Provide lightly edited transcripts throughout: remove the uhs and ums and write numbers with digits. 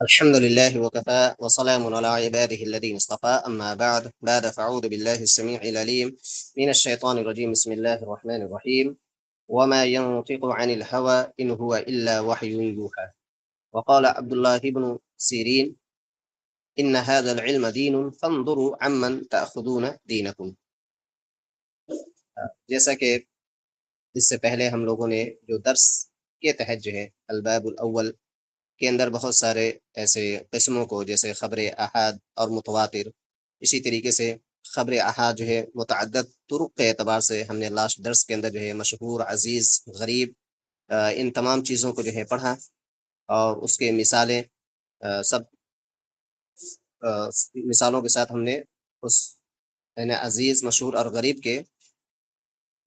الحمد لله وكفى وسلام على عباده الذين اصطفى أما بعد فأعوذ بالله السميع العليم من الشيطان الرجيم. بسم الله الرحمن الرحيم. وما ينطق عن الهوى إن هو إلا وحي يوحى. وقال عبد الله بن سيرين: إن هذا العلم دين فانظروا عمن تأخذون دينكم. جیسا کہ اس سے پہلے ہم لوگوں نے جو درس کے تحت جو ہے الباب الاول کے اندر بہت سارے ایسے قسموں کو، جیسے خبر احاد اور متواتر، اسی طریقے سے خبر احاد جو ہے متعدد طرق کے اعتبار سے ہم نے لاسٹ درس کے اندر جو ہے مشہور، عزیز، غریب، ان تمام چیزوں کو جو ہے پڑھا، اور اس کے مثالیں سب مثالوں کے ساتھ ہم نے اس یعنی عزیز، مشہور اور غریب کے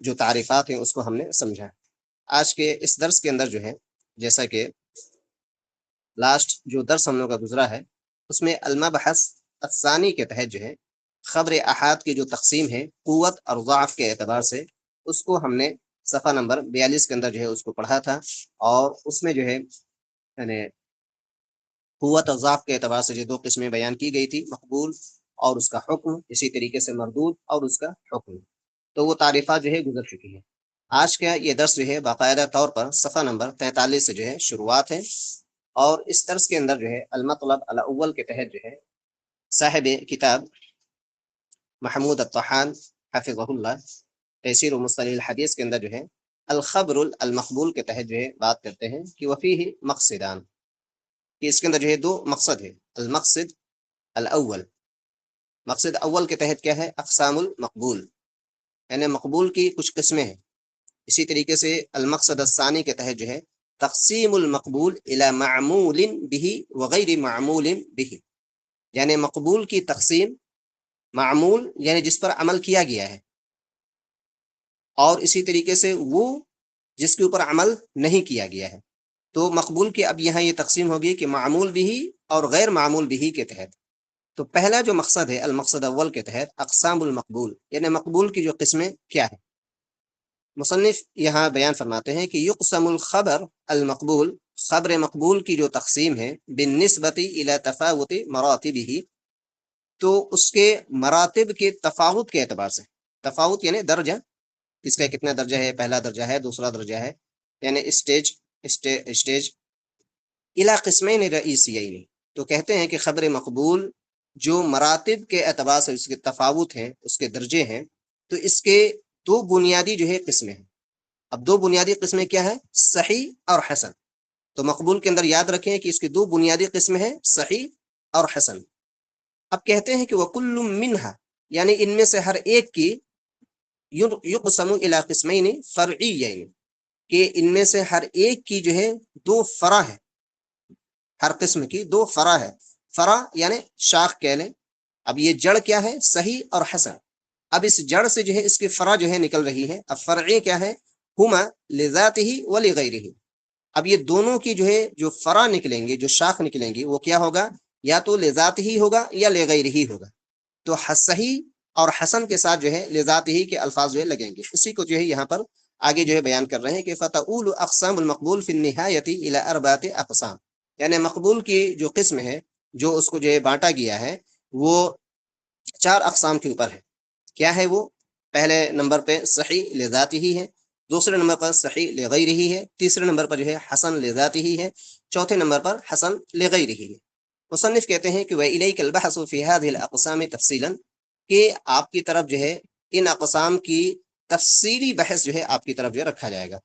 جو تعریفات ہیں اس کو ہم نے سمجھا۔ آج کے اس درس کے اندر جو ہے، جیسا کہ لاسٹ جو درس ہم لوگ کا گزرا ہے، اس میں المبحث الثانی کے تحت جو ہے خبر احاد کی جو تقسیم ہے قوت اور ضعف کے اعتبار سے، اس کو ہم نے صفحہ نمبر 42 کے اندر جو ہے اس کو پڑھا تھا، اور اس میں جو ہے یعنی قوت اور ضعف کے اعتبار سے جو دو قسمیں بیان کی گئی تھی، مقبول اور اس کا حکم، اسی طریقے سے مردود اور اس کا حکم، تو وہ تعریفات جو ہے گزر چکی ہے۔ آج کا یہ درس جو ہے باقاعدہ طور پر صفحہ نمبر 43 سے جو ہے شروعات ہے، اور اس درس کے اندر جو ہے المطلب الاول کے تحت جو ہے صاحب کتاب محمود الطحان حفظہ اللہ تیسیر و مصطلح الحدیث کے اندر جو ہے الخبر المقبول کے تحت جو ہے بات کرتے ہیں کہ وفیہ مقصدان، کہ اس کے اندر جو ہے دو مقصد ہے۔ المقصد الاول، مقصد اول کے تحت کیا ہے؟ اقسام المقبول، یعنی مقبول کی کچھ قسمیں ہیں۔ اسی طریقے سے المقصد الثانی کے تحت جو ہے تقسیم المقبول الى معمول به وغیر معمول به، یعنی مقبول کی تقسیم معمول یعنی جس پر عمل کیا گیا ہے، اور اسی طریقے سے وہ جس کے اوپر عمل نہیں کیا گیا ہے۔ تو مقبول کی اب یہاں یہ تقسیم ہوگی کہ معمول به اور غیر معمول به کے تحت۔ تو پہلا جو مقصد ہے المقصد اول کے تحت اقسام المقبول، یعنی مقبول کی جو قسمیں کیا ہے۔ مصنف یہاں بیان فرماتے ہیں کہ یقسم الخبر المقبول، خبر مقبول کی جو تقسیم ہے بالنسبت الی تفاوت مراتبہ، تو اس کے مراتب کے تفاوت کے اعتبار سے، تفاوت یعنی درجہ، کس کا کتنا درجہ ہے، پہلا درجہ ہے، دوسرا درجہ ہے، یعنی اسٹیج الی قسمین رئیسیین، تو کہتے ہیں کہ خبر مقبول جو مراتب کے اعتبار سے اس کے تفاوت ہیں، اس کے درجے ہیں، تو اس کے دو بنیادی جو ہے قسمیں ہیں۔ اب دو بنیادی قسمیں کیا ہے؟ صحیح اور حسن۔ تو مقبول کے اندر یاد رکھیں کہ اس کی دو بنیادی قسمیں ہیں، صحیح اور حسن۔ اب کہتے ہیں کہ وَكُلُّ مِنْهَا، یعنی ان میں سے ہر ایک کی یقسم الی قسمین فرعیین، کہ ان میں سے ہر ایک کی جو ہے دو فرع ہے، ہر قسم کی دو فرع ہے۔ فرع یعنی شاخ کہہ لیں۔ اب یہ جڑ کیا ہے؟ صحیح اور حسن۔ اب اس جڑ سے جو ہے اس کی فرع جو ہے نکل رہی ہے۔ اب فرعی کیا ہے؟ ہما لذاتہ ولغیرہ، اب یہ دونوں کی جو ہے جو فرع نکلیں گے، جو شاخ نکلیں گی، وہ کیا ہوگا؟ یا تو لذات ہی ہوگا یا لغیرہ ہی ہوگا۔ تو صحیح اور حسن کے ساتھ جو ہے لذات ہی کے الفاظ جو ہے لگیں گے۔ اسی کو جو ہے یہاں پر آگے جو ہے بیان کر رہے ہیں کہ فتؤول اقسام المقبول فی النہایۃ الی اربعۃ اقسام، یعنی مقبول کی جو قسم ہے، جو اس کو جو ہے بانٹا گیا ہے، وہ چار اقسام کے اوپر ہے۔ کیا ہے وہ؟ پہلے نمبر پہ صحیح لذات ہی ہے، دوسرے نمبر پر صحیح لغیر ہی ہے، تیسرے نمبر پر جو ہے حسن لذات ہی ہے، چوتھے نمبر پر حسن لغیر ہی ہے۔ مصنف کہتے ہیں کہ وَإِلَيْكَ الْبَحْثُ فِي هَذِهِ الْأَقْسَامِ تَفْصِيلًا، کہ آپ کی طرف جو ہے ان اقسام کی تفصیلی بحث جو ہے آپ کی طرف جو ہے رکھا جائے گا،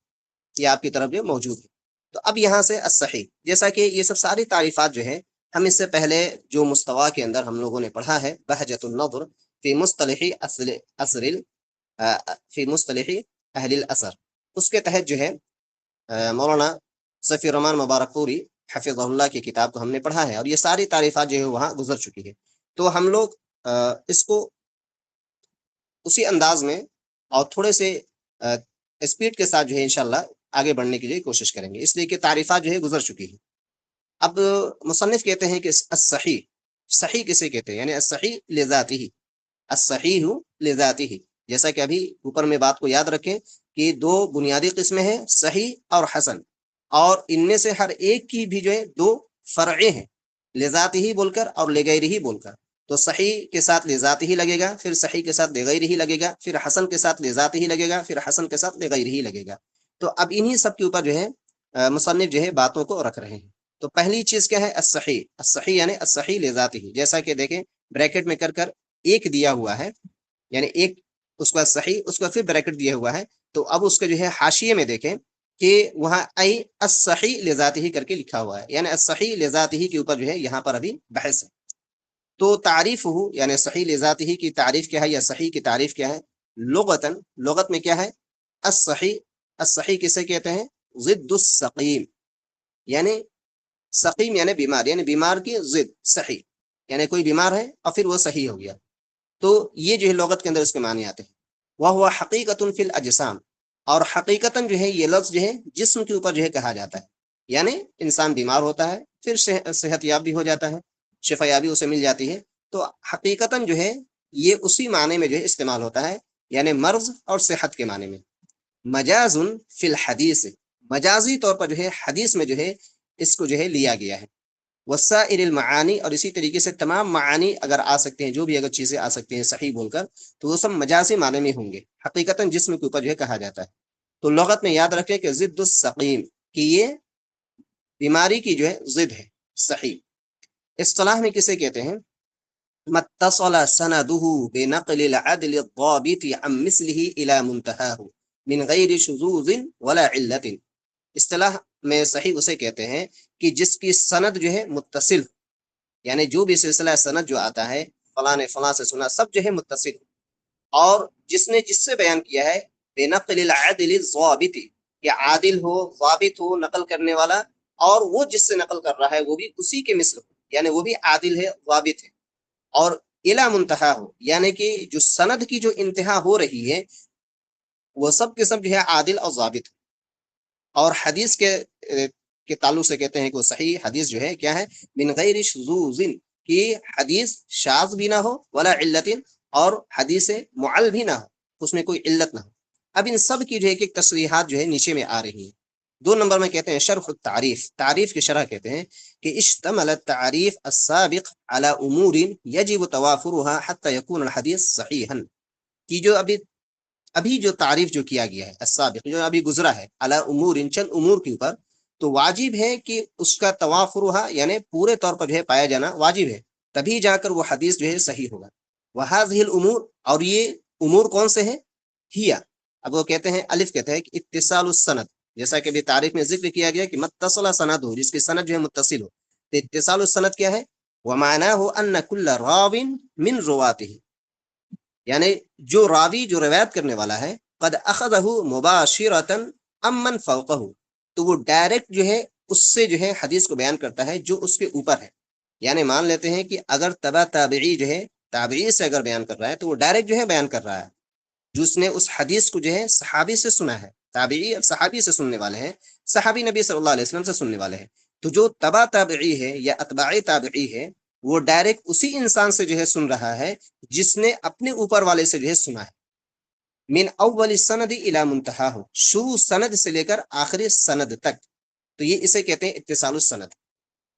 یہ آپ کی طرف جو موجود ہے۔ تو اب یہاں سے الصحیح، جیسا کہ یہ سب ساری تعریفات جو ہے ہم اس سے پہلے جو مستوا کے اندر ہم لوگوں نے پڑھا ہے، بہجۃ النظر فی مصطلح فی مصطلح اہل الاثر، اس کے تحت جو ہے مولانا صفی الرحمان مبارک پوری حفظہ اللہ کی کتاب کو ہم نے پڑھا ہے، اور یہ ساری تعریفات جو ہے وہاں گزر چکی ہے۔ تو ہم لوگ اس کو اسی انداز میں اور تھوڑے سے اسپیڈ کے ساتھ جو ہے انشاءاللہ آگے بڑھنے کی جو کوشش کریں گے، اس لیے کہ تعریفات جو ہے گزر چکی ہے۔ اب مصنف کہتے ہیں کہ الصحیح، صحیح کسے کہتے ہیں؟ یعنی الصحیح لذاتہ، الصحیح لذاتہ، جیسا کہ ابھی اوپر میں بات کو یاد رکھیں کہ دو بنیادی قسمیں ہیں، صحیح اور حسن، اور ان میں سے ہر ایک کی بھی جو ہے دو فرعیں ہیں۔ لذات ہی بول کر اور لغیر ہی بول کر. تو صحیح کے ساتھ لذات ہی لگے گا، پھر صحیح کے ساتھ لغیر ہی لگے گا، پھر حسن کے ساتھ لذات ہی لگے گا، پھر حسن کے ساتھ لغیر ہی لگے گا. تو اب انہی سب کے اوپر جو ہے مصنف جو ہے باتوں کو رکھ رہے ہیں. تو پہلی چیز کیا ہے؟ الصحیح. الصحیح یعنی الصحیح لذات ہی، جیسا کہ دیکھیں بریکٹ میں کر ایک دیا ہوا ہے، یعنی ایک اس کا صحیح، اس کا پھر بریکٹ دیا ہوا ہے. تو اب اس کے جو ہے حاشیے میں دیکھیں کہ وہاں ای الصحیح لذات ہی کر کے لکھا ہوا ہے، یعنی الصحیح لذات ہی کے اوپر جو ہے یہاں پر ابھی بحث ہے. تو تعریف ہو یعنی صحیح لذات ہی کی تعریف کیا ہے، یا صحیح کی تعریف کیا ہے؟ لغتاً، لغت میں کیا ہے؟ الصحیح. الصحیح کسے کہتے ہیں؟ ضد السقیم. یعنی سقیم یعنی بیمار، یعنی بیمار کی ضد صحیح، یعنی کوئی بیمار ہے اور پھر وہ صحیح ہو گیا. تو یہ جو ہے لغت کے اندر اس کے معنی آتے ہیں. وہ حقیقت فی الاجسام، اور حقیقتاً جو ہے یہ لفظ جو ہے جسم کے اوپر جو ہے کہا جاتا ہے. یعنی انسان بیمار ہوتا ہے، پھر صحت یاب بھی ہو جاتا ہے، شفا یابی اسے مل جاتی ہے. تو حقیقتاً جو ہے یہ اسی معنی میں جو ہے استعمال ہوتا ہے، یعنی مرض اور صحت کے معنی میں. مجاز فی الحدیث، مجازی طور پر جو ہے حدیث میں جو ہے اس کو جو ہے لیا گیا ہے. وسائر المعانی، اور اسی طریقے سے تمام معانی اگر آ سکتے ہیں، جو بھی اگر چیزیں آ سکتی ہیں صحیح بول کر، تو وہ سب مجازی معنی میں ہوں گے. حقیقتاً جسم کے اوپر جو ہے کہا جاتا ہے. تو لغت میں یاد رکھیں کہ ضد السقیم، کہ یہ بیماری کی جو ہے ضد ہے صحیح. اصطلاح میں کسے کہتے ہیں؟ متصل سنده بنقل العدل الضابط عن مثله الى منتهاه من غیر شذوذ ولا علت. اصطلاح میں صحیح اسے کہتے ہیں کہ جس کی سند جو ہے متصل، یعنی جو بھی سلسلہ سند جو آتا ہے، فلاں نے فلاں سے سنا، سب جو ہے متصل، اور جس نے جس سے بیان کیا ہے بنقل العدل الضابط، کہ عادل ہو، ضابط ہو، نقل کرنے والا، اور وہ جس سے نقل کر رہا ہے وہ بھی اسی کے مثل ہو، یعنی وہ بھی عادل ہے، ضابط ہے. اور الی منتہا ہو، یعنی کہ جو سند کی جو انتہا ہو رہی ہے وہ سب کے سب جو ہے عادل اور ضابط. اور حدیث کے تعلق سے کہتے ہیں کہ وہ صحیح حدیث جو ہے کیا ہے؟ من غیر شذوذ، کہ حدیث شاذ بھی نہ ہو، ولا علت، اور حدیث معل بھی نہ ہو، اس میں کوئی علت نہ ہو. اب ان سب کی جو ہے ایک تصریحات جو ہے نیچے میں آ رہی ہیں. 2 نمبر میں کہتے ہیں شرح التعریف. تعریف کی شرح کہتے ہیں کہ اشتمل التعریف السابق على امور يجب توافرها حتى يكون الحديث صحيحا. کہ جو ابھی جو تعریف جو کیا گیا ہے السابق، جو ابھی گزرا ہے، علی امور، چند امور کے اوپر، تو واجب ہے کہ اس کا توافرها یعنی پورے طور پر جو ہے پایا جانا واجب ہے، تبھی جا کر وہ حدیث جو ہے صحیح ہوگا. وهذه الامور، اور یہ امور کون سے ہیں؟ ہیا، اب وہ کہتے ہیں الف کہتے ہیں کہ اتصال السند، جیسا کہ بھی تعریف میں ذکر کیا گیا کہ متصل سند ہو، جس کی سند جو ہے متصل ہو. تو اتصال السند کیا ہے؟ ومعناه ان كل راو من رواته، یعنی جو راوی، جو روایت کرنے والا ہے، قد اخذه مباشرة امن فوقه، تو وہ ڈائریکٹ جو ہے اس سے جو ہے حدیث کو بیان کرتا ہے جو اس کے اوپر ہے. یعنی مان لیتے ہیں کہ اگر تبع تابعی جو ہے تابعی سے اگر بیان کر رہا ہے تو وہ ڈائریکٹ جو ہے بیان کر رہا ہے، جس نے اس حدیث کو جو ہے صحابی سے سنا ہے. تابعی اب صحابی سے سننے والے ہیں، صحابی نبی صلی اللہ علیہ وسلم سے سننے والے ہیں. تو جو تبع تابعی ہے یا اتباع تابعی ہے، وہ ڈائریکٹ اسی انسان سے جو ہے سن رہا ہے جس نے اپنے اوپر والے سے جو ہے سنا ہے. من اول السند الى منتہا، شروع سند سے لے کر آخری سند تک. تو یہ اسے کہتے ہیں اتصال السند.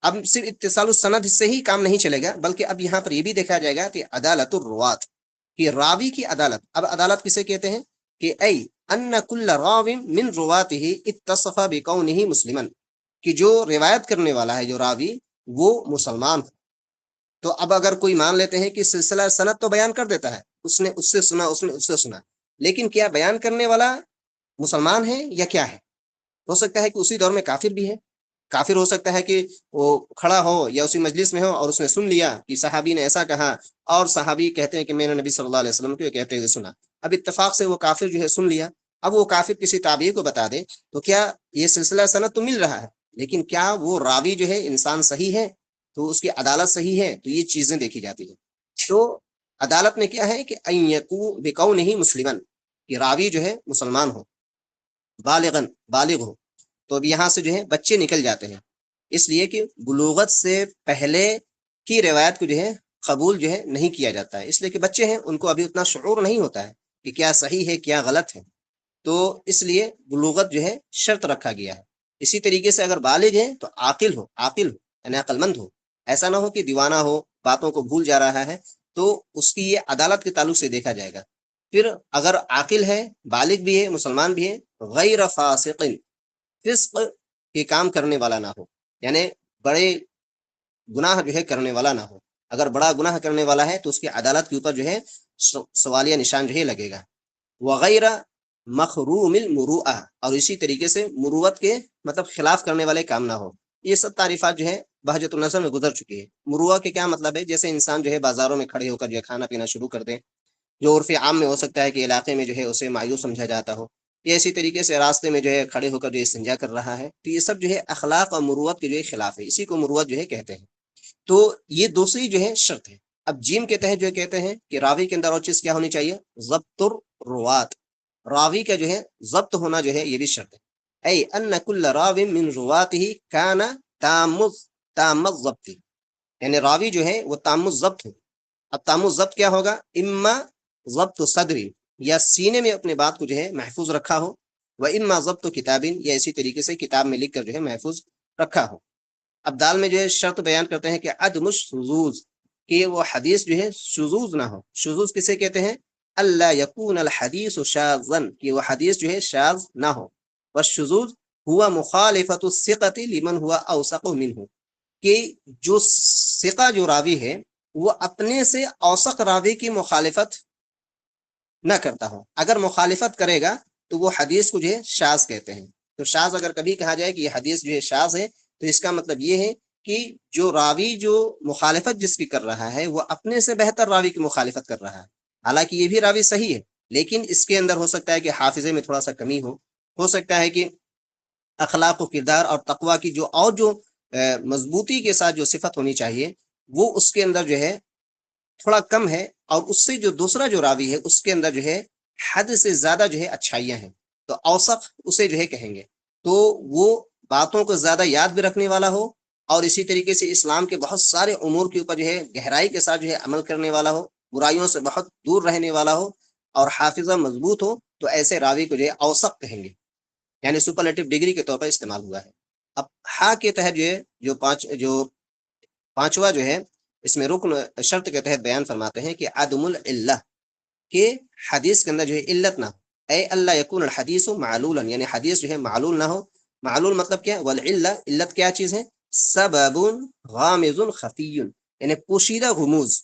اب صرف اتصال السند سے ہی کام نہیں چلے گا، بلکہ اب یہاں پر یہ بھی دیکھا جائے گا کہ عدالت الروات، کہ راوی کی عدالت. اب عدالت کسے کہتے ہیں؟ کہ ای ان کل راو من رواته اتصف بکونه مسلما، کہ جو روایت کرنے والا ہے، جو راوی، وہ مسلمان ہے. تو اب اگر کوئی مان لیتے ہیں کہ سلسلہ سند تو بیان کر دیتا ہے، اس نے اس سے سنا، اس نے اس سے سنا، لیکن کیا بیان کرنے والا مسلمان ہے یا کیا ہے؟ ہو سکتا ہے کہ اسی دور میں کافر بھی ہے. کافر ہو سکتا ہے کہ وہ کھڑا ہو یا اسی مجلس میں ہو اور اس نے سن لیا کہ صحابی نے ایسا کہا، اور صحابی کہتے ہیں کہ میں نے نبی صلی اللہ علیہ وسلم کو کہتے ہوئے سنا. اب اتفاق سے وہ کافر جو ہے سن لیا. اب وہ کافر کسی تابعی کو بتا دے تو کیا یہ سلسلہ سند تو مل رہا ہے، لیکن کیا وہ راوی جو ہے انسان صحیح ہے؟ تو اس کی عدالت صحیح ہے؟ تو یہ چیزیں دیکھی جاتی ہیں. تو عدالت میں کیا ہے کہ ان یکون بکونہ مسلما، کہ راوی جو ہے مسلمان ہو، بالغ ہو. تو اب یہاں سے جو ہے بچے نکل جاتے ہیں، اس لیے کہ بلوغت سے پہلے کی روایت کو جو ہے قبول جو ہے نہیں کیا جاتا ہے، اس لیے کہ بچے ہیں، ان کو ابھی اتنا شعور نہیں ہوتا ہے کہ کیا صحیح ہے کیا غلط ہے. تو اس لیے بلوغت جو ہے شرط رکھا گیا ہے. اسی طریقے سے اگر بالغ ہے تو عاقل ہو، یعنی عقل مند ہو. ایسا نہ ہو کہ دیوانہ ہو، باتوں کو بھول جا رہا ہے، تو اس کی یہ عدالت کے تعلق سے دیکھا جائے گا۔ پھر اگر عاقل ہے، بالغ بھی ہے، مسلمان بھی ہے، غیر فاسق، فسق کے کام کرنے والا نہ ہو، یعنی بڑے گناہ جو ہے کرنے والا نہ ہو۔ اگر بڑا گناہ کرنے والا ہے تو اس کی عدالت کے اوپر جو ہے سوالیہ نشان جو ہے لگے گا۔ وغیرہ مخروم المروءہ، اور اسی طریقے سے مروت کے مطلب خلاف کرنے والے کام نہ ہو۔ یہ سب تعریفات جو ہے بہجت النظر میں گزر چکی ہے۔ مروہ کے کیا مطلب ہے؟ جیسے انسان جو ہے بازاروں میں کھڑے ہو کر جو ہے کھانا پینا شروع کر دیں، جو عرف عام میں ہو سکتا ہے کہ علاقے میں جو ہے اسے مایوس سمجھا جاتا ہو، یا اسی طریقے سے راستے میں جو ہے کھڑے ہو کر جو استنجا کر رہا ہے، تو یہ سب جو ہے اخلاق اور مروت کے جو ہے خلاف ہے، اسی کو مروت جو ہے کہتے ہیں۔ تو یہ دوسری جو ہے شرط ہے۔ اب جیم کے تحت جو ہے کہتے ہیں کہ راوی کے اندر اور چیز کیا ہونی چاہیے؟ ضبط الروات، راوی کا جو ہے ضبط ہونا جو ہے یہ بھی شرط ہے۔ ای ان کل راو من رواته کان تام الضبط، یعنی راوی جو ہے وہ تام الضبط ہو۔ اب تام الضبط کیا ہوگا؟ اما ضبط صدری، یا سینے میں اپنے بات کو جو ہے محفوظ رکھا ہو، و اما ضبط کتاب، یا اسی طریقے سے کتاب میں لکھ کر جو ہے محفوظ رکھا ہو۔ اب دال میں جو ہے شرط بیان کرتے ہیں کہ عدم الشذوذ، کہ وہ حدیث جو ہے شذوذ نہ ہو۔ شذوذ کسے کہتے ہیں؟ اللہ یکون الحدیث شاذا، کہ وہ حدیث جو ہے شاذ نہ ہو۔ والشذوذ ہوا مخالفت الثقۃ لمن ہوا اوثق منہ، کہ جو ثقہ جو راوی ہے وہ اپنے سے اوثق راوی کی مخالفت نہ کرتا ہو۔ اگر مخالفت کرے گا تو وہ حدیث کو جو ہے شاذ کہتے ہیں۔ تو شاذ اگر کبھی کہا جائے کہ یہ حدیث جو ہے شاذ ہے، تو اس کا مطلب یہ ہے کہ جو راوی جو مخالفت جس کی کر رہا ہے وہ اپنے سے بہتر راوی کی مخالفت کر رہا ہے۔ حالانکہ یہ بھی راوی صحیح ہے، لیکن اس کے اندر ہو سکتا ہے کہ حافظے میں تھوڑا سا کمی ہو سکتا ہے کہ اخلاق و کردار اور تقوی کی جو مضبوطی کے ساتھ جو صفت ہونی چاہیے وہ اس کے اندر جو ہے تھوڑا کم ہے، اور اس سے جو دوسرا جو راوی ہے اس کے اندر جو ہے حد سے زیادہ جو ہے اچھائیاں ہیں، تو اوثق اسے جو ہے کہیں گے۔ تو وہ باتوں کو زیادہ یاد بھی رکھنے والا ہو، اور اسی طریقے سے اسلام کے بہت سارے امور کے اوپر جو ہے گہرائی کے ساتھ جو ہے عمل کرنے والا ہو، برائیوں سے بہت دور رہنے والا ہو، اور حافظہ مضبوط ہو، تو ایسے راوی کو جو ہے اوثق کہیں گے، یعنی سپرلیٹو ڈگری کے طور پر استعمال ہوا ہے۔ اب ہا کے تحت جو ہے جو پانچواں جو ہے اس میں رکن شرط کے تحت بیان فرماتے ہیں کہ عدم العلہ، کہ حدیث کے اندر جو ہے علت نہ ہو۔ اے اللہ یکون الحدیث معلولا، یعنی حدیث جو ہے معلول نہ ہو۔ معلول مطلب کیا؟ والعلہ، علت کیا چیز ہے؟ سبب غامض خفی، یعنی پوشیدہ غموز،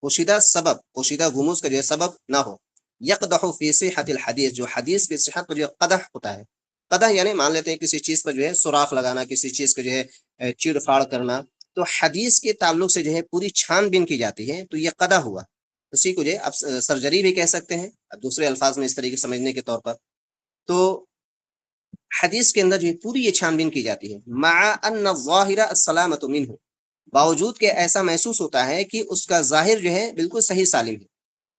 پوشیدہ سبب، پوشیدہ غموز کا جو ہے سبب نہ ہو۔ یقدح فی صحت الحدیث، جو حدیث کی صحت پر جو قدح ہوتا ہے۔ قدح یعنی مان لیتے ہیں کسی چیز پر جو ہے سوراخ لگانا، کسی چیز کو جو ہے چیڑ پھاڑ کرنا، تو حدیث کے تعلق سے جو ہے پوری چھان بین کی جاتی ہے، تو یہ قدح ہوا۔ اسی کو جو ہے اب سرجری بھی کہہ سکتے ہیں، اب دوسرے الفاظ میں اس طریقے سمجھنے کے طور پر۔ تو حدیث کے اندر جو ہے پوری یہ چھان بین کی جاتی ہے، مع ان الظاہر السلامۃ منہ، باوجود کہ ایسا محسوس ہوتا ہے کہ اس کا ظاہر جو ہے بالکل صحیح سالم ہے،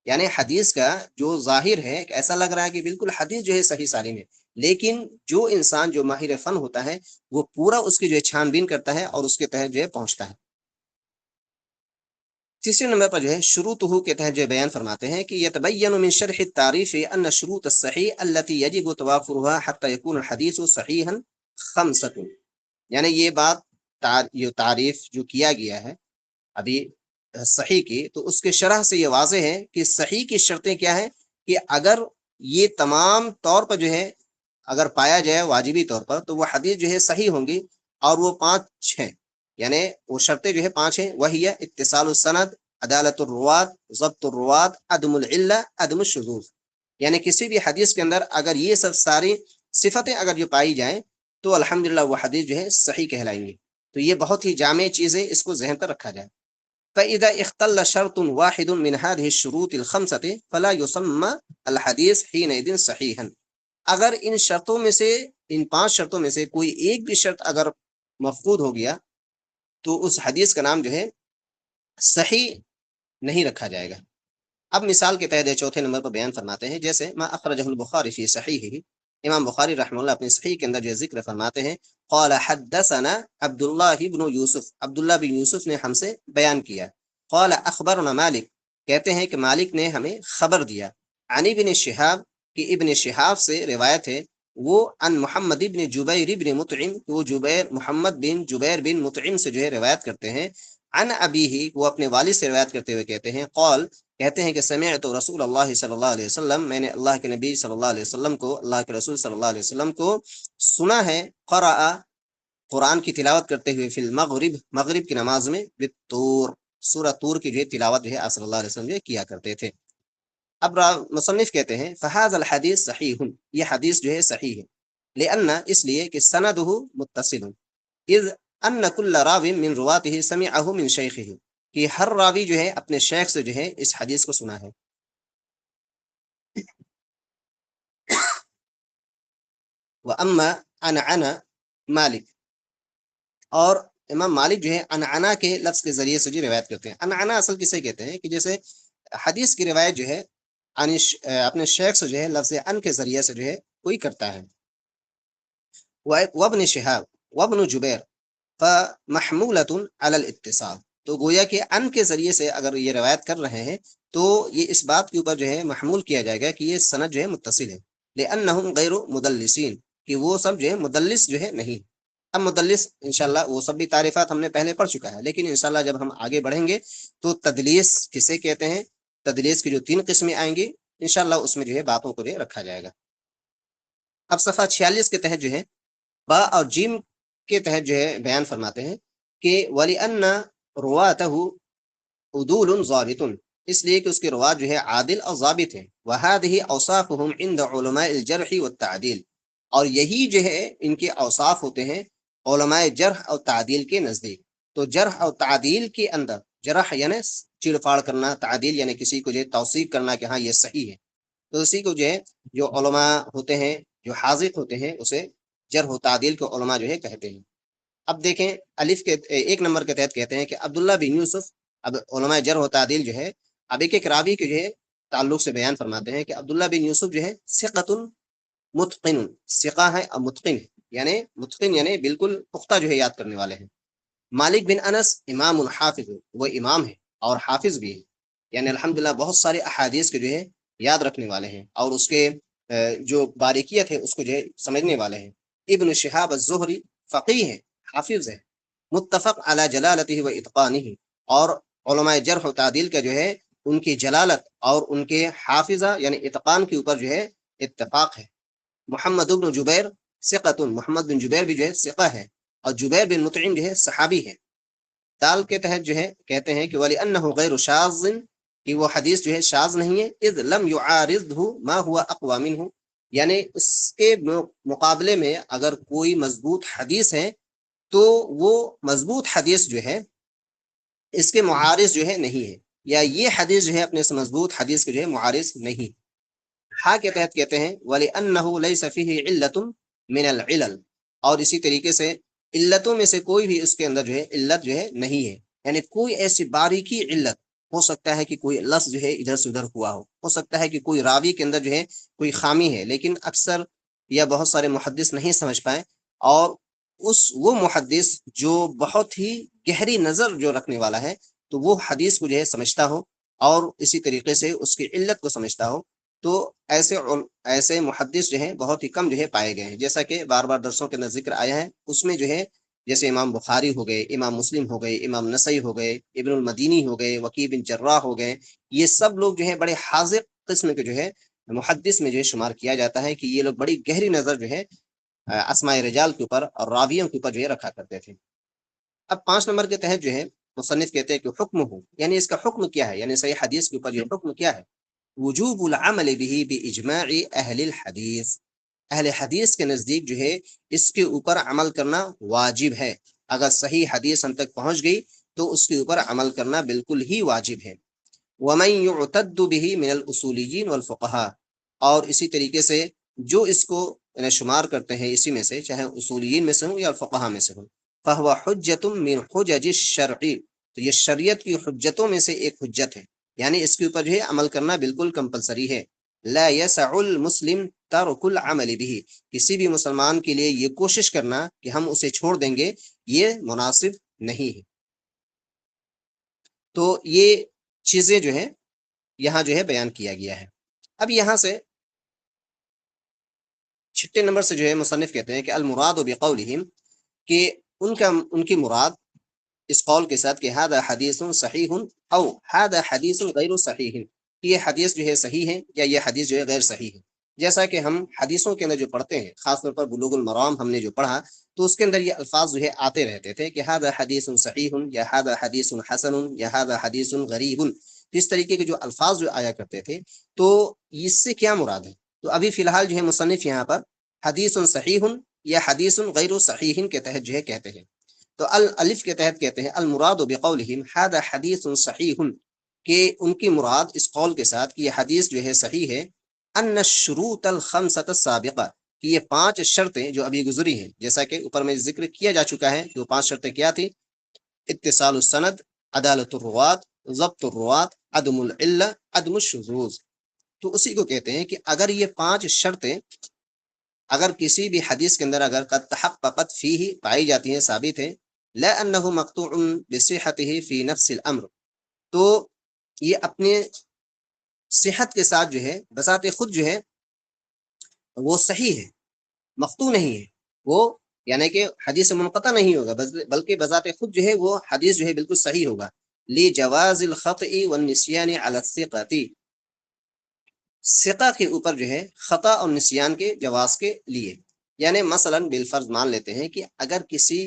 یعنی حدیث کا جو ظاہر ہے ایسا لگ رہا ہے کہ بالکل حدیث جو ہے صحیح سالم ہے، لیکن جو انسان جو ماہر فن ہوتا ہے وہ پورا اس کی جو ہے چھان بین کرتا ہے اور اس کے تحت جو ہے پہنچتا ہے۔ تیسرے نمبر پر جو ہے شروط کے تحت جو بیان فرماتے ہیں کہ یتبین من شرح التعریف ان شروط الصحیح التي يجب توافرها حتى يكون الحديث صحیحا خمسۃ، یعنی یہ بات یہ تعریف جو کیا گیا ہے ابھی صحیح کی، تو اس کے شرح سے یہ واضح ہے کہ صحیح کی شرطیں کیا ہیں، کہ اگر یہ تمام طور پر جو ہے اگر پایا جائے واجبی طور پر، تو وہ حدیث جو ہے صحیح ہوں گی، اور وہ 5 ہیں، یعنی وہ شرطیں جو ہے 5 ہیں، وہی ہے اتصال السند، عدالت الروات، ضبط الروات، عدم العلہ، عدم الشذوذ، یعنی کسی بھی حدیث کے اندر اگر یہ سب ساری صفتیں اگر جو پائی جائیں تو الحمدللہ وہ حدیث جو ہے صحیح کہلائیں گی۔ تو یہ بہت ہی جامع چیز ہے، اس کو ذہن پر رکھا جائے۔ فَإِذَا اخْتَلَّ شَرْطٌ وَاحِدٌ مِنْ هَذِهِ الشُّرُوطِ الْخَمْسَةِ فَلَا يُسَمَّى الْحَدِيث حِينَئِذٍ صَحِيحًا، اگر ان شرطوں میں سے، ان 5 شرطوں میں سے کوئی ایک بھی شرط اگر مفقود ہو گیا تو اس حدیث کا نام جو ہے صحیح نہیں رکھا جائے گا۔ اب مثال کے تحت چوتھے نمبر پر بیان فرماتے ہیں، جیسے ما اخرجہ البخاری فی صحیحہ، امام بخاری رحمہ اللہ اپنے صحیح کے اندر جو ذکر فرماتے ہیں، قال حدثنا عبداللہ بن یوسف، عبداللہ بن یوسف نے ہم سے بیان کیا، قال اخبرنا مالک، کہتے ہیں کہ مالک نے ہمیں خبر دیا، عن ابن شہاب، کہ ابن شہاب سے روایت ہے، وہ ان محمد بن جبیر بن مطعم، وہ محمد بن جبیر بن مطعم سے جو ہے روایت کرتے ہیں، عن ابیہ، وہ اپنے والد سے روایت کرتے ہوئے کہتے ہیں، قال، کہتے ہیں کہ سمعت رسول اللہ صلی اللہ علیہ وسلم، میں نے اللہ کے نبی صلی اللہ علیہ وسلم کو، اللہ کے رسول صلی اللہ علیہ وسلم کو سنا ہے، قرأ، قرآن کی تلاوت کرتے ہوئے، فی المغرب، مغرب کی نماز میں، بالطور، سورہ طور کی جو ہے تلاوت جو ہے صلی اللہ علیہ وسلم جو کیا کرتے تھے۔ اب مصنف کہتے ہیں فہذا الحدیث صحیح، یہ حدیث جو ہے صحیح ہے، لأن، اس لیے کہ سندہ متصل، اذ ان کل راو من رواته سمعه من شیخه، کہ ہر راوی جو ہے اپنے شیخ سے جو ہے اس حدیث کو سنا ہے۔ واما عنعنہ مالک، اور امام مالک جو ہے انعنا کے لفظ کے ذریعے سے جو روایت کرتے ہیں۔ انعنا اصل کسے کہتے ہیں کہ جیسے حدیث کی روایت جو ہے اپنے شیخ سے جو ہے لفظ ان کے ذریعے سے جو ہے کوئی کرتا ہے۔ وابن شہاب وابن جبیر فمحمولۃ علی الاتصال، تو گویا کہ ان کے ذریعے سے اگر یہ روایت کر رہے ہیں تو یہ اس بات کے اوپر جو ہے محمول کیا جائے گا کہ یہ سند جو ہے متصل ہے، لأنہم غیر مدلسین، کہ وہ سب جو ہے مدلس جو ہے نہیں۔ اب مدلس انشاءاللہ وہ سب بھی تعریفات ہم نے پہلے پڑھ چکا ہے، لیکن انشاءاللہ جب ہم آگے بڑھیں گے تو تدلیس کسے کہتے ہیں، تدلیس کی جو 3 قسمیں آئیں گی انشاءاللہ اس میں جو ہے باتوں کو جو رکھا جائے گا۔ اب صفحہ 46 کے تحت جو ہے با اور جیم کے تحت جو ہے بیان فرماتے ہیں کہ وَلِأَنَّ رُوَاتَهُ عُدُولٌ ضَابِطٌ، اس لیے کہ اس کے روات جو ہے عادل اور ضابط ہیں، وَهَذِهِ أَوْصَافُهُمْ عِنْدَ عُلَمَاءِ الْجَرْحِ وَالتَّعْدِيلِ، اور یہی جو ہے ان کے اوصاف ہوتے ہیں علماء جرح اور تعدیل کے نزدیک۔ تو جرح اور تعدیل کے اندر، جرح یعنی چیڑ پاڑ کرنا، تعدیل یعنی کسی کو جو ہے توثیق کرنا کہ ہاں یہ صحیح ہے، تو اسی کو جو ہے جو علماء ہوتے ہیں، جو حاذق ہوتے ہیں، اسے جرح و تعدیل کے علماء جو ہے کہتے ہیں۔ اب دیکھیں الف کے 1 نمبر کے تحت کہتے ہیں کہ عبداللہ بن یوسف، اب علماء جرح و تعدیل جو ہے اب ایک راوی کے جو ہے تعلق سے بیان فرماتے ہیں کہ عبداللہ بن یوسف جو ہے ثقۃ متقن، ثقہ ہے اور متقن ہے، یعنی متقن یعنی بالکل پختہ جو ہے یاد کرنے والے ہیں۔ مالک بن انس امام الحافظ، وہ امام ہے اور حافظ بھی ہے، یعنی الحمدللہ بہت سارے احادیث کے جو ہے یاد رکھنے والے ہیں اور اس کے جو باریکیت ہے اس کو جو ہے سمجھنے والے ہیں۔ ابن شہاب الزہری فقیہ ہے، حافظ ہے، متفق علی جلالتہ و اتقانہ، اور علماء جرح و تعدیل کا جو ہے ان کی جلالت اور ان کے حافظہ یعنی اتقان کے اوپر جو ہے اتفاق ہے۔ محمد بن جبیر ثقۃ، محمد بن جبیر بھی جو ہے ثقہ ہے، اور جبیر بن مطعم جو ہے صحابی ہے۔ دال کے تحت جو ہے کہتے ہیں کہ وَلِأَنَّهُ غَيْرُ شاذ، کہ وہ حدیث جو ہے شاذ نہیں ہے، اذ لم يعارضه ما هو اقوى منه، یعنی اس کے مقابلے میں اگر کوئی مضبوط حدیث ہے تو وہ مضبوط حدیث جو ہے اس کے معارض جو ہے نہیں ہے، یا یہ حدیث جو ہے اپنے سے مضبوط حدیث کے جو ہے معارض نہیں۔ ہا کے تحت کہتے ہیں وَلِأَنَّهُ لَيْسَ فِيهِ عِلَّةٌ مِنَ الْعِلَلِ، اور اسی طریقے سے علتوں میں سے کوئی بھی اس کے اندر جو ہے علت جو ہے نہیں ہے، یعنی کوئی ایسی باریکی علت، ہو سکتا ہے کہ کوئی لفظ جو ہے ادھر سے ادھر ہوا ہو سکتا ہے کہ کوئی راوی کے اندر جو ہے کوئی خامی ہے، لیکن اکثر یا بہت سارے محدث نہیں سمجھ پائے، اور وہ محدث جو بہت ہی گہری نظر جو رکھنے والا ہے تو وہ حدیث کو جو ہے سمجھتا ہو اور اسی طریقے سے اس کی علت کو سمجھتا ہو، تو ایسے محدث جو ہیں بہت ہی کم جو ہے پائے گئے ہیں، جیسا کہ بار بار درسوں کے اندر ذکر آیا ہے، اس میں جو ہے جیسے امام بخاری ہو گئے، امام مسلم ہو گئے، امام نسائی ہو گئے، ابن المدینی ہو گئے، وکیع بن جراح ہو گئے، یہ سب لوگ جو ہے بڑے حاذق قسم کے جو ہے محدث میں جو ہے شمار کیا جاتا ہے کہ یہ لوگ بڑی گہری نظر جو ہے اسماء رجال کے اوپر اور راویوں کے اوپر جو ہے رکھا کرتے تھے۔ اب 5 نمبر کے تحت جو ہے مصنف کہتے ہیں کہ حکم ہو، یعنی اس کا حکم کیا ہے، یعنی صحیح حدیث کے اوپر یہ حکم کیا ہے، وجوب العمل به باجماع اہل الحدیث، اہل حدیث کے نزدیک جو ہے اس کے اوپر عمل کرنا واجب ہے، اگر صحیح حدیث ہم تک پہنچ گئی تو اس کے اوپر عمل کرنا بالکل ہی واجب ہے۔ ومن يعتد به من الاصولیین والفقہاء، اور اسی طریقے سے جو اس کو یعنی شمار کرتے ہیں اسی میں سے، چاہے اصولیین میں سے ہوں یا فقہا میں سے ہوں، فهو حجۃ من حجج الشرع، تو یہ شریعت کی حجتوں میں سے ایک حجت ہے، یعنی اس کے اوپر جو ہے عمل کرنا بالکل کمپلسری ہے۔ لا يسع المسلم ترک العمل به، کسی بھی مسلمان کے لیے یہ کوشش کرنا کہ ہم اسے چھوڑ دیں گے یہ مناسب نہیں ہے۔ تو یہ چیزیں جو ہے یہاں جو ہے بیان کیا گیا ہے۔ اب یہاں سے چھٹے نمبر سے جو ہے مصنف کہتے ہیں کہ المراد بقولہم، کہ ان کی مراد اس قول کے ساتھ کہ ھذا حدیث صحیح او ھذا حدیث غیر صحیح، کہ یہ حدیث جو ہے صحیح ہے یا یہ حدیث جو ہے غیر صحیح ہے۔ جیسا کہ ہم حدیثوں کے اندر جو پڑھتے ہیں، خاص طور پر بلوغ المرام ہم نے جو پڑھا، تو اس کے اندر یہ الفاظ جو ہے آتے رہتے تھے کہ ھذا حدیث صحیح یا ھذا حدیث حسن یا ھذا حدیث غریب، اس طریقے کے جو الفاظ جو آیا کرتے تھے، تو اس سے کیا مراد ہے؟ تو ابھی فی الحال جو ہے مصنف یہاں پر حدیث صحیح یا حدیث غیر صحیح کے تحت جو ہے کہتے ہیں۔ تو الف کے تحت کہتے ہیں المراد بقولہم ھذا حدیث صحیح، کہ ان کی مراد اس قول کے ساتھ کہ یہ حدیث جو ہے صحیح ہے، ان الشروط الخمسۃ السابقہ، کہ یہ 5 شرطیں جو ابھی گزری ہیں، جیسا کہ اوپر میں ذکر کیا جا چکا ہے کہ وہ 5 شرطیں کیا تھی؟ اتصال السند، عدالت الروات، ضبط الروات، عدم العلہ، عدم الشذوذ۔ تو اسی کو کہتے ہیں کہ اگر یہ 5 شرطیں اگر کسی بھی حدیث کے اندر اگر قد تحققت فیہ پائی جاتی ہیں، ثابت ہے، لا انہ مقطوع بصحتہ فی نفس الامر، تو یہ اپنے صحت کے ساتھ جو ہے بذات خود جو ہے وہ صحیح ہے، مقطوع نہیں ہے وہ، یعنی کہ حدیث منقطع نہیں ہوگا، بلکہ بذات خود جو ہے وہ حدیث جو ہے بالکل صحیح ہوگا۔ لجواز الخطأ والنسیان علی الثقۃ، ثقہ کے اوپر جو ہے خطا اور نسیان کے جواز کے لیے، یعنی مثلا بالفرض مان لیتے ہیں کہ اگر کسی،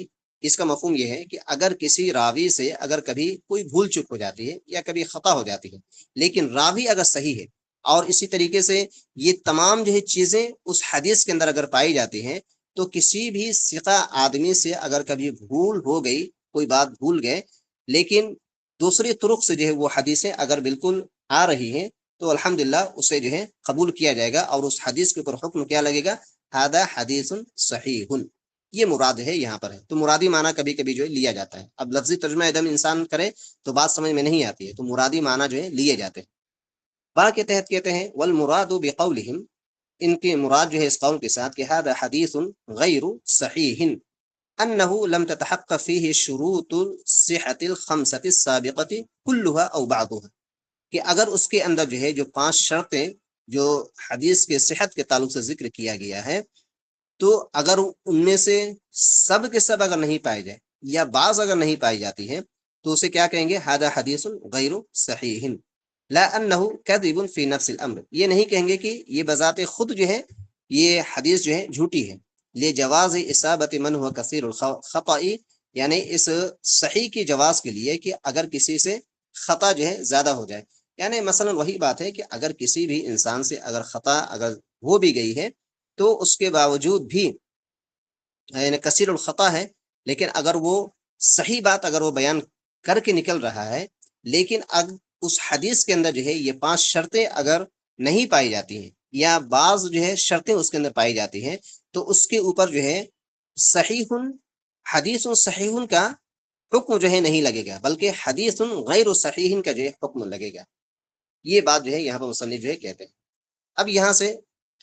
اس کا مفہوم یہ ہے کہ اگر کسی راوی سے اگر کبھی کوئی بھول چک ہو جاتی ہے یا کبھی خطا ہو جاتی ہے، لیکن راوی اگر صحیح ہے، اور اسی طریقے سے یہ تمام جو ہے چیزیں اس حدیث کے اندر اگر پائی جاتی ہیں، تو کسی بھی ثقہ آدمی سے اگر کبھی بھول ہو گئی، کوئی بات بھول گئے، لیکن دوسری طرق سے جو ہے وہ حدیثیں اگر بالکل آ رہی ہیں، تو الحمدللہ اسے جو ہے قبول کیا جائے گا، اور اس حدیث کے اوپر حکم کیا لگے گا؟ ھذا حدیث صحیح، یہ مراد ہے یہاں پر ہے۔ تو مرادی معنی کبھی کبھی جو ہے لیا جاتا ہے، اب لفظی ترجمہ ایک دم انسان کرے تو بات سمجھ میں نہیں آتی ہے، تو مرادی معنی جو ہے لیے جاتے ہیں۔ با کے تحت کہتے ہیں والمراد بقولہم، ان کے مراد جو ہے اس قول کے ساتھ کہ ھذا حدیث غیر صحیح انہ لم تتحقق فیہ شروط الصحۃ الخمسۃ السابقۃ کلھا او بعضھا، کہ اگر اس کے اندر جو ہے جو 5 شرطیں جو حدیث کے صحت کے تعلق سے ذکر کیا گیا ہے، تو اگر ان میں سے سب کے سب اگر نہیں پائے جائے یا بعض اگر نہیں پائی جاتی ہے، تو اسے کیا کہیں گے؟ ھذا حدیث غیر صحیح لا انہ کذب فی نفس الامر، یہ نہیں کہیں گے کہ یہ بذات خود جو ہے یہ حدیث جو ہے جھوٹی ہے، لجواز اصابت من هو کثیر الخطأ، یعنی اس صحیح کی جواز کے لیے کہ اگر کسی سے خطا جو ہے زیادہ ہو جائے، یعنی مثلا وہی بات ہے کہ اگر کسی بھی انسان سے اگر خطا اگر ہو بھی گئی ہے، تو اس کے باوجود بھی یعنی کثیر الخطا ہے، لیکن اگر وہ صحیح بات اگر وہ بیان کر کے نکل رہا ہے، لیکن اس حدیث کے اندر جو ہے یہ 5 شرطیں اگر نہیں پائی جاتی ہیں یا بعض جو ہے شرطیں اس کے اندر پائی جاتی ہیں، تو اس کے اوپر جو ہے صحیح حدیث صحیح کا حکم جو ہے نہیں لگے گا، بلکہ حدیث غیر صحیح کا جو ہے حکم لگے گا۔ یہ بات جو ہے یہاں پر مصنف جو ہے کہتے ہیں۔ اب یہاں سے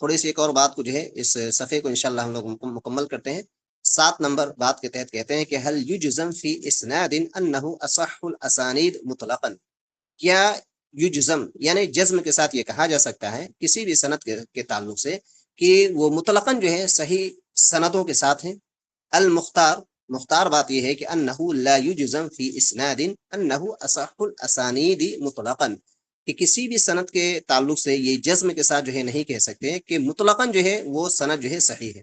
تھوڑی سی ایک اور بات کو جو ہے اس صفحے کو انشاءاللہ ہم لوگ مکمل کرتے ہیں۔ 7 نمبر بات کے تحت کہتے ہیں کہ هل یجزم فی اسناد انہ اصح الاسانید مطلقا، کیا یجزم یعنی جزم کے ساتھ یہ کہا جا سکتا ہے کسی بھی سند کے تعلق سے کہ وہ مطلقاً جو ہے صحیح سندوں کے ساتھ ہیں؟ مختار بات یہ ہے کہ انہ لا یجزم فی اسناد انہ اصح الاسانید مطلقا، کہ کسی بھی سند کے تعلق سے یہ جزم کے ساتھ جو ہے نہیں کہہ سکتے کہ مطلقاً جو ہے وہ سند جو ہے صحیح ہے،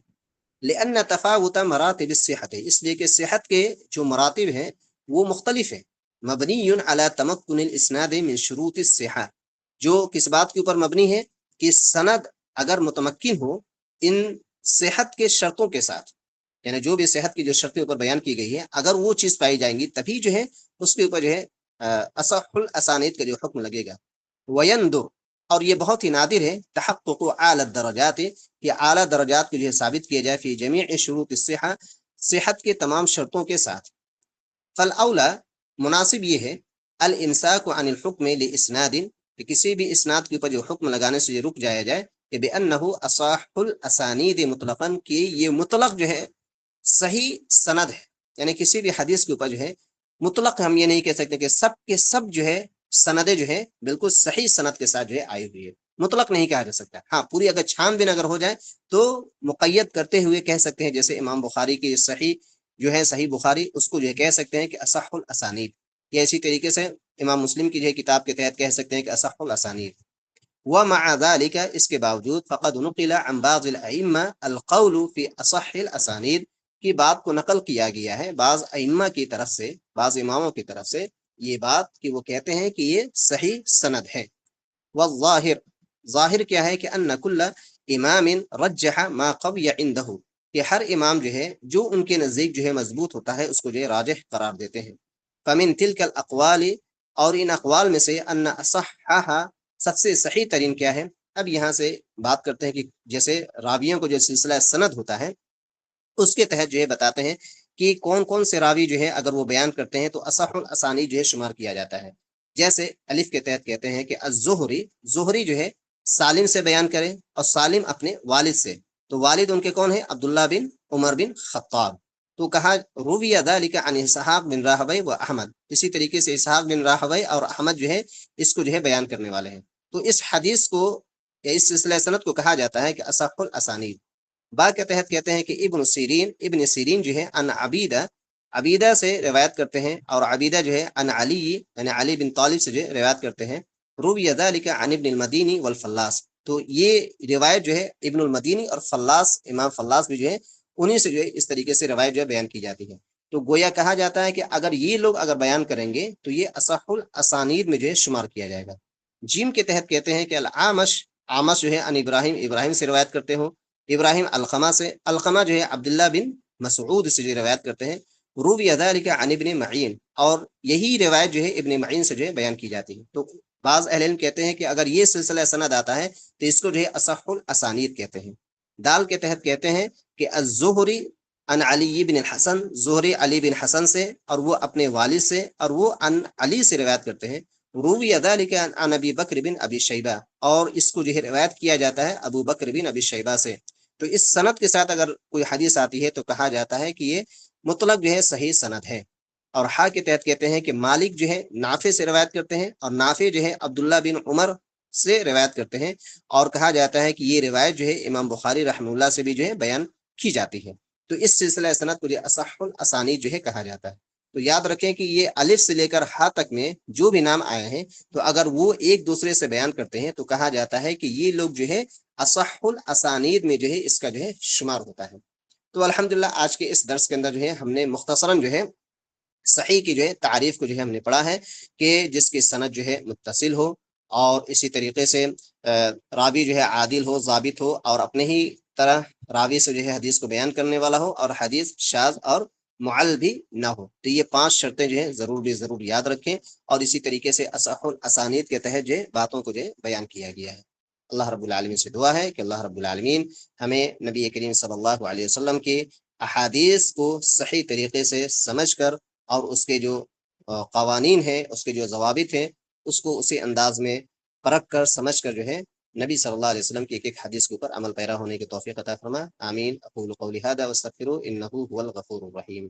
لأن تفاوت مراتب الصحت، اس لیے کہ صحت کے جو مراتب ہیں وہ مختلف ہیں، مبنی علی تمکن الاسناد من شروط الصحہ، جو کس بات کے اوپر مبنی ہے کہ سند اگر متمکن ہو ان صحت کے شرطوں کے ساتھ، یعنی جو بھی صحت کی جو شرطیں اوپر بیان کی گئی ہے اگر وہ چیز پائی جائیں گی تبھی جو ہے اس کے اوپر جو ہے اصح الاسانید کا جو حکم لگے گا۔ ویندر، اور یہ بہت ہی نادر ہے، تحقق اعلی الدرجات، کہ اعلیٰ درجات کو جو ہے ثابت کیا جائے فی جمیع شروط الصحہ، صحت کے تمام شرطوں کے ساتھ۔ فالاولا، مناسب یہ ہے، الامساک عن الحکم لاسناد، کہ کسی بھی اسناد کے اوپر جو حکم لگانے سے یہ رک جایا جائے کہ بانہ اصح الاسانید مطلقا، کہ یہ مطلق جو ہے صحیح سند ہے، یعنی کسی بھی حدیث کے اوپر جو ہے مطلق ہم یہ نہیں کہہ سکتے کہ سب کے سب جو ہے سندیں جو ہے بالکل صحیح سند کے ساتھ جو ہے آئی ہوئی ہے، مطلق نہیں کہا جا سکتا. ہاں پوری اگر چھان بین اگر ہو جائے تو مقید کرتے ہوئے کہہ سکتے ہیں. جیسے امام بخاری کی صحیح جو ہے صحیح بخاری اس کو جو ہے کہہ سکتے ہیں کہ اصح الاسانید، یا اسی طریقے سے امام مسلم کی جو ہے کتاب کے تحت کہہ سکتے ہیں کہ اصح الاسانید. ومع ذلك اس کے باوجود فقد نقل عن بعض الائمہ القول فی اصح الاسانید کی بات کو نقل کیا گیا ہے بعض ائمہ کی طرف سے، بعض اماموں کی طرف سے یہ بات کہ وہ کہتے ہیں کہ یہ صحیح سند ہے. والظاہر ظاہر کیا ہے کہ ان کل امام رجح ما قوی عنده کہ ہر امام جو ہے جو ان کے نزدیک جو ہے مضبوط ہوتا ہے اس کو جو ہے راجح قرار دیتے ہیں. فمن تلك الاقوال اور ان اقوال میں سے ان اصحها سب سے صحیح ترین کیا ہے. اب یہاں سے بات کرتے ہیں کہ جیسے راویوں کو جو سلسلہ سند ہوتا ہے اس کے تحت جو ہے بتاتے ہیں کہ کون کون سے راوی جو ہے اگر وہ بیان کرتے ہیں تو اصح الاسانی جو ہے شمار کیا جاتا ہے. جیسے الف کے تحت کہتے ہیں کہ الزہری، زہری جو ہے سالم سے بیان کرے اور سالم اپنے والد سے، تو والد ان کے کون ہے؟ عبداللہ بن عمر بن خطاب. تو کہا روی ذلك عن اسحاق بن راہوی و احمد، اسی طریقے سے اسحاق بن راہوی اور احمد جو ہے اس کو جو ہے بیان کرنے والے ہیں. تو اس حدیث کو یا اس سلسلہ سند کو کہا جاتا ہے کہ اصح الاسانید. با کے تحت کہتے ہیں کہ ابن سیرین جو ہے ان عبیدہ سے روایت کرتے ہیں، اور عبیدہ جو ہے ان علی یعنی علی بن طالب سے جو ہے روایت کرتے ہیں. روی ذلك عن ابن المدینی والفلاس، تو یہ روایت جو ہے ابن المدینی اور فلاس، امام فلاس بھی جو ہے انہی سے جو ہے اس طریقے سے روایت جو ہے بیان کی جاتی ہے. تو گویا کہا جاتا ہے کہ اگر یہ لوگ اگر بیان کریں گے تو یہ اصح الاسانید میں جو ہے شمار کیا جائے گا. جیم کے تحت کہتے ہیں کہ عامش جو ہے ان ابراہیم سے روایت کرتے ہو، ابراہیم القمہ سے، القمہ جو ہے عبداللہ بن مسعود سے جو روایت کرتے ہیں. روی ذلك عن ابن معین، اور یہی روایت جو ہے ابن معین سے جو ہے بیان کی جاتی ہے. تو بعض اہل علم کہتے ہیں کہ اگر یہ سلسلہ سند آتا ہے تو اس کو جو ہے اصح الاسانید کہتے ہیں. دال کے تحت کہتے ہیں کہ الزہری ان علی بن الحسن، زہری علی بن حسن سے اور وہ اپنے والد سے، اور وہ ان علی سے روایت کرتے ہیں. روی ذلك عن ابی بکر بن ابی شیبہ، اور اس کو جو ہے روایت کیا جاتا ہے ابو بکر بن ابی شیبہ سے. تو اس سند کے ساتھ اگر کوئی حدیث آتی ہے تو کہا جاتا ہے کہ یہ مطلق جو ہے صحیح سند ہے. اور ہا کے تحت کہتے ہیں کہ مالک جو ہے نافع سے روایت کرتے ہیں، اور نافع جو ہے عبداللہ بن عمر سے روایت کرتے ہیں. اور کہا جاتا ہے کہ یہ روایت جو ہے امام بخاری رحمہ اللہ سے بھی جو ہے بیان کی جاتی ہے. تو اس سلسلہ سند کو جو اصح الاسانید جو ہے کہا جاتا ہے. تو یاد رکھیں کہ یہ الف سے لے کر ہا تک میں جو بھی نام آئے ہیں تو اگر وہ ایک دوسرے سے بیان کرتے ہیں تو کہا جاتا ہے کہ یہ لوگ جو ہے اصح الاسانید میں جو ہے اس کا جو ہے شمار ہوتا ہے. تو الحمدللہ آج کے اس درس کے اندر جو ہے ہم نے مختصراً جو ہے صحیح کی جو ہے تعریف کو جو ہے ہم نے پڑھا ہے کہ جس کی سند جو ہے متصل ہو، اور اسی طریقے سے راوی جو ہے عادل ہو، ضابط ہو، اور اپنے ہی طرح راوی سے جو ہے حدیث کو بیان کرنے والا ہو، اور حدیث شاذ اور معل بھی نہ ہو. تو یہ 5 شرطیں جو ہے ضرور یاد رکھیں، اور اسی طریقے سے اصح الاسانید کے تحت جو ہے باتوں کو جو ہے بیان کیا گیا ہے. اللہ رب العالمین سے دعا ہے کہ اللہ رب العالمین ہمیں نبی کریم صلی اللہ علیہ وسلم کی احادیث کو صحیح طریقے سے سمجھ کر، اور اس کے جو قوانین ہیں، اس کے جو ضوابط ہیں، اس کو اسی انداز میں پرکھ کر سمجھ کر جو ہے نبی صلی اللہ علیہ وسلم کی ایک ایک حدیث کے اوپر عمل پیرا ہونے کی توفیق عطا فرما. آمین. اقول قولی ھذا واستغفر انه هو الغفور الرحیم.